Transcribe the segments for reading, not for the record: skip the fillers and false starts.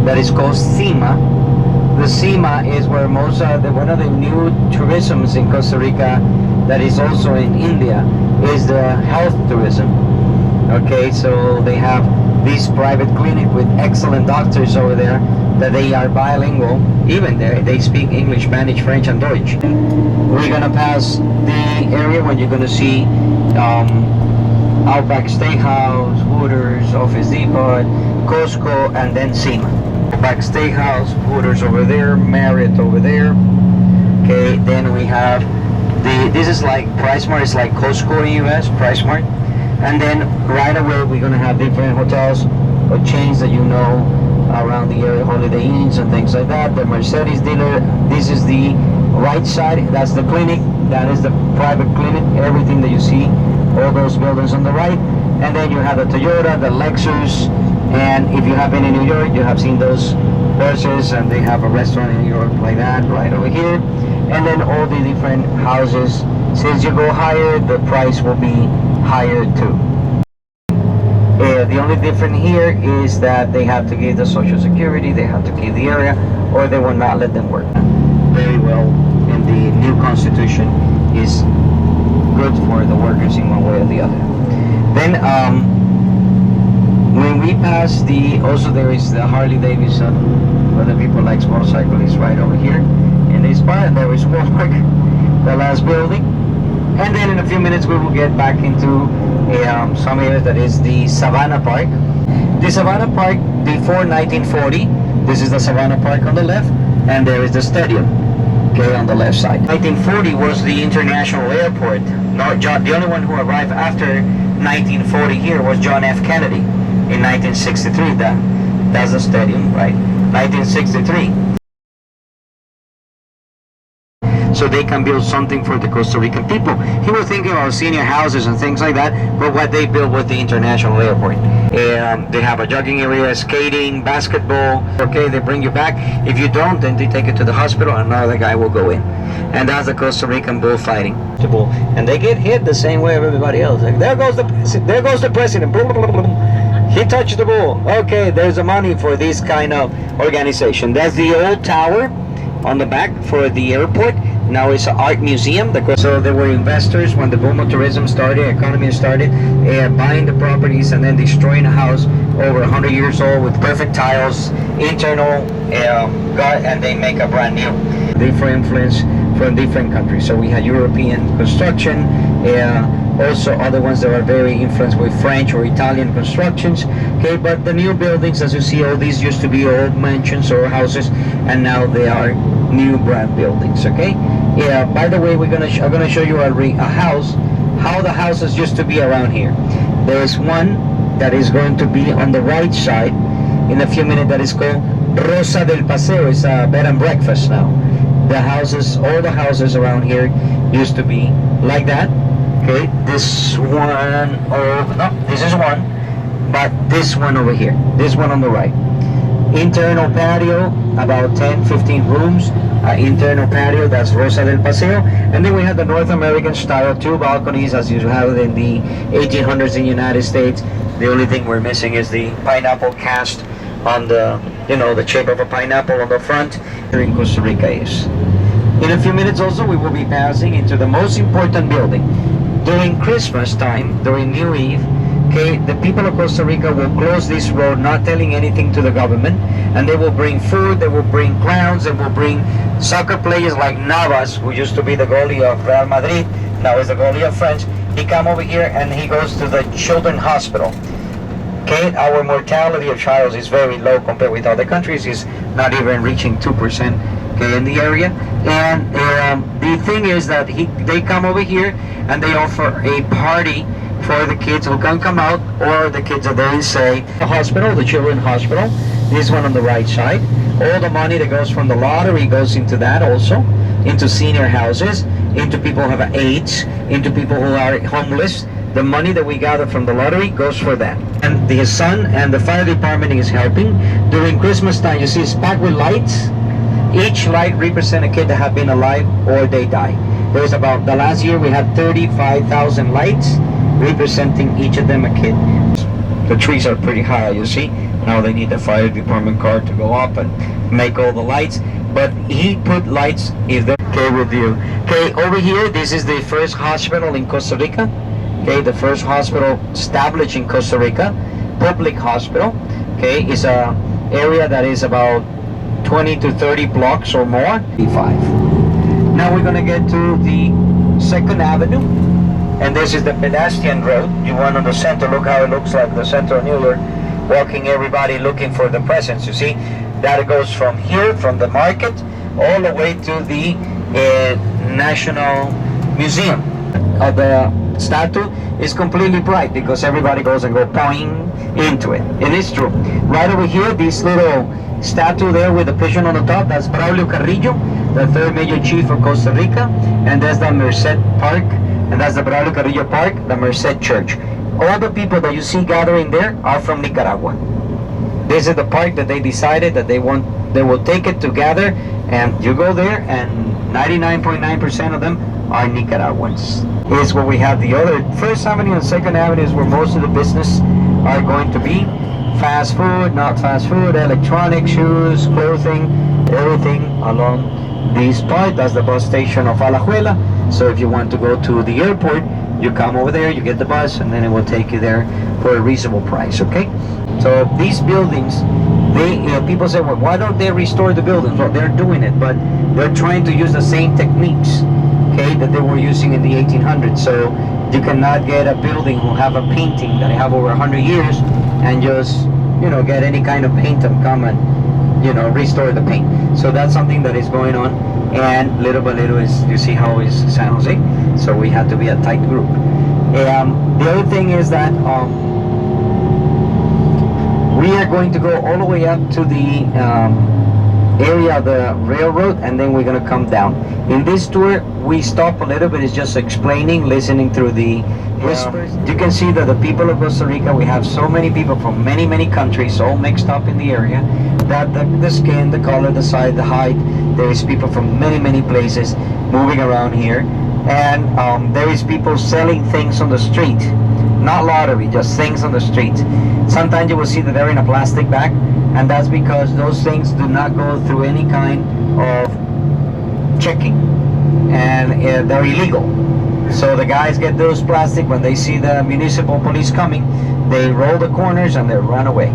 that is called SEMA. The SEMA is where most of one of the new tourisms in Costa Rica, that is also in India, is the health tourism. Okay, so they have this private clinic with excellent doctors over there, that they are bilingual. Even they speak English, Spanish, French, and Deutsch. We're gonna pass the area when you're gonna see Outback Steakhouse, Hooters, Office Depot, Costco, and then SEMA. Outback Steakhouse, Hooters over there, Marriott over there. Okay, then we have this is like PriceSmart, it's like Costco in US, PriceSmart. And then right away we're gonna have different hotels or chains that you know around the area, Holiday Inns and things like that. The Mercedes dealer, this is the right side, that's the clinic, that is the private clinic, everything that you see, all those buildings on the right. And then you have the Toyota, the Lexus, and if you have been in New York, you have seen those buses, and they have a restaurant in New York like that, right over here. And then all the different houses. Since you go higher, the price will be higher too. The only difference here is that they have to give the Social Security, they have to keep the area, or they will not let them work. Very well, and the new Constitution is good for the workers in one way or the other. Then when we pass also there is the Harley Davidson, where the people like motorcyclists, right over here. And this part, there is Walmart, the last building. And then in a few minutes we will get back into some areas, that is the Savannah Park. The Savannah Park before 1940, this is the Savannah Park on the left, and there is the stadium, okay, on the left side. 1940 was the international airport. No, the only one who arrived after 1940 here was John F. Kennedy in 1963. That's the stadium, right? 1963. So they can build something for the Costa Rican people. He was thinking about senior houses and things like that, but what they built was the international airport. And they have a jogging area, skating, basketball. Okay, they bring you back. If you don't, then they take it to the hospital, and another guy will go in. And that's the Costa Rican bullfighting. And they get hit the same way as everybody else. Like, there goes the president. He touched the bull. Okay, there's the money for this kind of organization. That's the old tower on the back for the airport. Now it's an art museum. So there were investors when the boom of tourism started, economy started, buying the properties and then destroying a house over 100 years old with perfect tiles, internal, and they make a brand new. Different influence from different countries. So we had European construction, also other ones that are very influenced with French or Italian constructions. Okay, but the new buildings, as you see, all these used to be old mansions or houses, and now they are new brand buildings. Okay, yeah. By the way, I'm gonna show you a house, how the houses used to be around here. There's one that is going to be on the right side in a few minutes, that is called Rosa del Paseo. It's a bed and breakfast now. The houses, all the houses around here used to be like that. Okay, this one, no, this is one, but this one over here, this one on the right. Internal patio, about 10-15 rooms. Internal patio, that's Rosa del Paseo. And then we have the North American style, 2 balconies as you have it in the 1800s in the United States. The only thing we're missing is the pineapple cast on the, the shape of a pineapple on the front. Here in Costa Rica is. In a few minutes also we will be passing into the most important building. During Christmas time, during New Eve, okay, the people of Costa Rica will close this road, not telling anything to the government, and they will bring food, they will bring clowns, they will bring soccer players like Navas, who used to be the goalie of Real Madrid, now is the goalie of France. He come over here and he goes to the children's hospital. Okay, our mortality of children is very low compared with other countries. It's not even reaching 2%. Okay, in the area. And the thing is that they come over here and they offer a party for the kids who can come out, or the kids that they say the hospital, the children's hospital. This one on the right side. All the money that goes from the lottery goes into that also, into senior houses, into people who have AIDS, into people who are homeless. The money that we gather from the lottery goes for that. And the sun and the fire department is helping. During Christmas time, you see it's packed with lights. Each light represents a kid that have been alive or they die. There's about, the last year we had 35,000 lights representing each of them a kid. The trees are pretty high, you see. Now they need the fire department car to go up and make all the lights. But he put lights if they're okay with you. Okay, over here, this is the first hospital in Costa Rica. Okay, the first hospital established in Costa Rica, public hospital. Okay, it's a area that is about 20 to 30 blocks or more. 5. Now we're gonna get to the 2nd Avenue, and this is the pedestrian road. You want on the center, look how it looks like the center of New York, walking everybody looking for the presents, you see? That goes from here, from the market, all the way to the National Museum. The statue is completely bright because everybody goes and go poing into it. It is true. Right over here, this little statue there with the pigeon on the top, that's Braulio Carrillo, the 3rd major chief of Costa Rica, and that's the Merced Park, and that's the Braulio Carrillo Park, the Merced Church. All the people that you see gathering there are from Nicaragua. This is the park that they decided that they will take it together, and you go there and 99.9% of them are Nicaraguans. Here's where we have the other 1st Avenue and 2nd Avenue is where most of the business are going to be. Fast food, not fast food, electronic, shoes, clothing, everything along this part. That's the bus station of Alajuela. So if you want to go to the airport, you come over there, you get the bus, and then it will take you there for a reasonable price, okay? So these buildings, people say, well, why don't they restore the buildings? Well, they're doing it, but they're trying to use the same techniques, okay, that they were using in the 1800s. So you cannot get a building who have a painting that have over 100 years and just, get any kind of paint and come and, restore the paint. So that's something that is going on, and little by little you see how is San Jose. So we have to be a tight group. The other thing is that we are going to go all the way up to the area of the railroad, and then we're going to come down. In this tour, we stop a little bit. It's just explaining, listening through the whispers. You can see that the people of Costa Rica, we have so many people from many, many countries, all mixed up in the area, that the skin, the color, the size, the height, there is people from many, many places moving around here. And there is people selling things on the street. Not lottery, just things on the street. Sometimes you will see that they're in a plastic bag, and that's because those things do not go through any kind of checking, and they're illegal. So the guys get those plastic. When they see the municipal police coming, they roll the corners and they run away,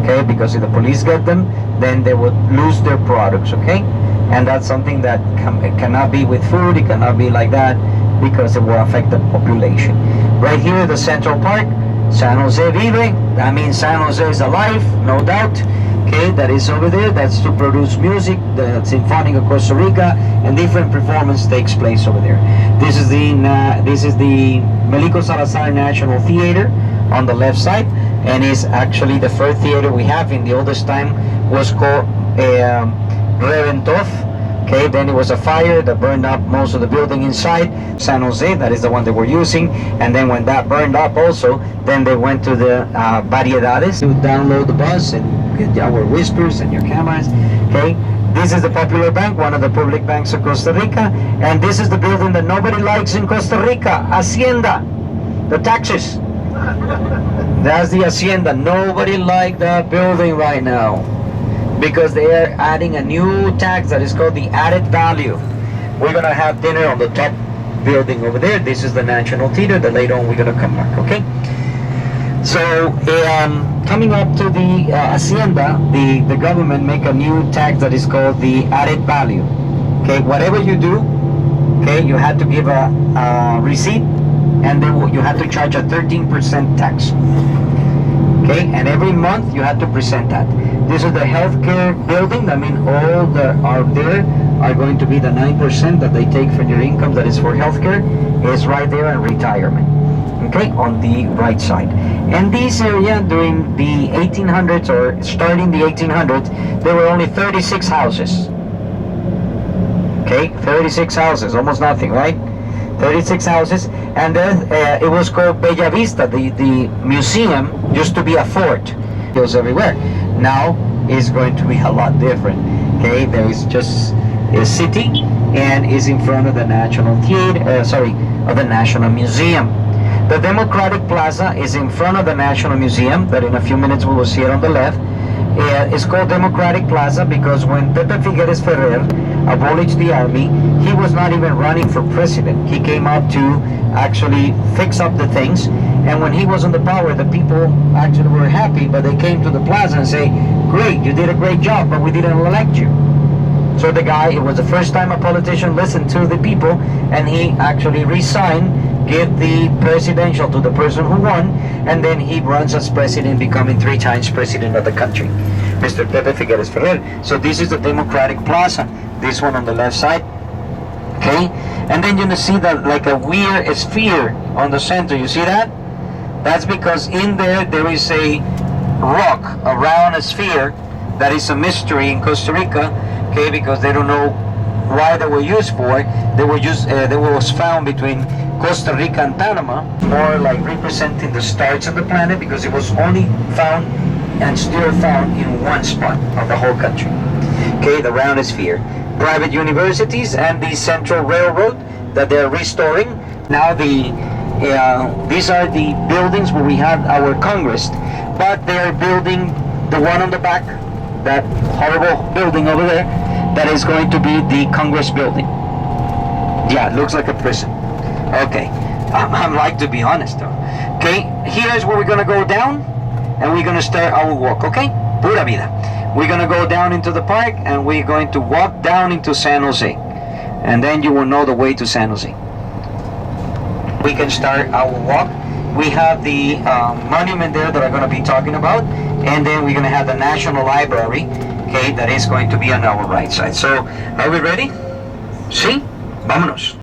okay? Because if the police get them, then they would lose their products, okay? And that's something that it cannot be with food. It cannot be like that because it will affect the population. Right here, the Central Park, San Jose Vive. That means San Jose is alive, no doubt. Okay, that is over there. That's to produce music, the Symphonic of Costa Rica, and different performance takes place over there. This is the Melico Salazar National Theater on the left side, and is actually the first theater we have. In the oldest time was called Reventov. Okay, then it was a fire that burned up most of the building inside. San Jose, that is the one that we're using. And then when that burned up also, then they went to the Variedades to download the bus and get our whispers and your cameras. Okay, this is the Popular Bank, one of the public banks of Costa Rica. And this is the building that nobody likes in Costa Rica, Hacienda, the taxes. That's the Hacienda. Nobody likes that building right now, because they are adding a new tax that is called the added value. We're gonna have dinner on the top building over there. This is the National Theater that later on we're gonna come back, okay? So coming up to the Hacienda, the government make a new tax that is called the added value. Okay, whatever you do, okay, you have to give a receipt, and then you have to charge a 13% tax. Okay, and every month you have to present that. This is the healthcare building. I mean, all that are there are going to be the 9% that they take from your income that is for healthcare is right there in retirement. Okay, on the right side. And this area during the 1800s, or starting the 1800s, there were only 36 houses. Okay, 36 houses, almost nothing, right? 36 houses, and then it was called Bella Vista. The museum used to be a fort. It was everywhere. Now it's going to be a lot different. Okay, there is just a city, and is in front of the National Theater. Of the National Museum. The Democratic Plaza is in front of the National Museum, that in a few minutes we will see it on the left. It's called Democratic Plaza because when Pepe Figueres Ferrer abolished the army, he was not even running for president. He came out to actually fix up the things, and when he was on the power, the people actually were happy, but they came to the plaza and say, great, you did a great job, but we didn't elect you. So the guy, it was the first time a politician listened to the people, and he actually resigned, give the presidential to the person who won, and then he runs as president, becoming 3 times president of the country, Mr. Pepe Figueres Ferrer. So this is the Democratic Plaza, this one on the left side, okay? And then you see that like a weird sphere on the center, you see that? That's because in there is a rock around a sphere that is a mystery in Costa Rica, okay, because they don't know why they were used for. They was found between Costa Rica and Panama, more like representing the stars of the planet, because it was only found and still found in one spot of the whole country. Okay, the round sphere. Private universities and the Central Railroad that they're restoring. Now these are the buildings where we have our Congress, but they're building the one on the back, that horrible building over there, that is going to be the Congress building. Yeah, it looks like a prison. Okay, I'm like, to be honest though. Okay, here's where we're gonna go down, and we're gonna start our walk, okay? Pura vida. We're gonna go down into the park, and we're going to walk down into San Jose. And then you will know the way to San Jose. We can start our walk. We have the monument there that I'm gonna be talking about, and then we're gonna have the National Library, okay, that is going to be on our right side. So, are we ready? Sí? Vámonos.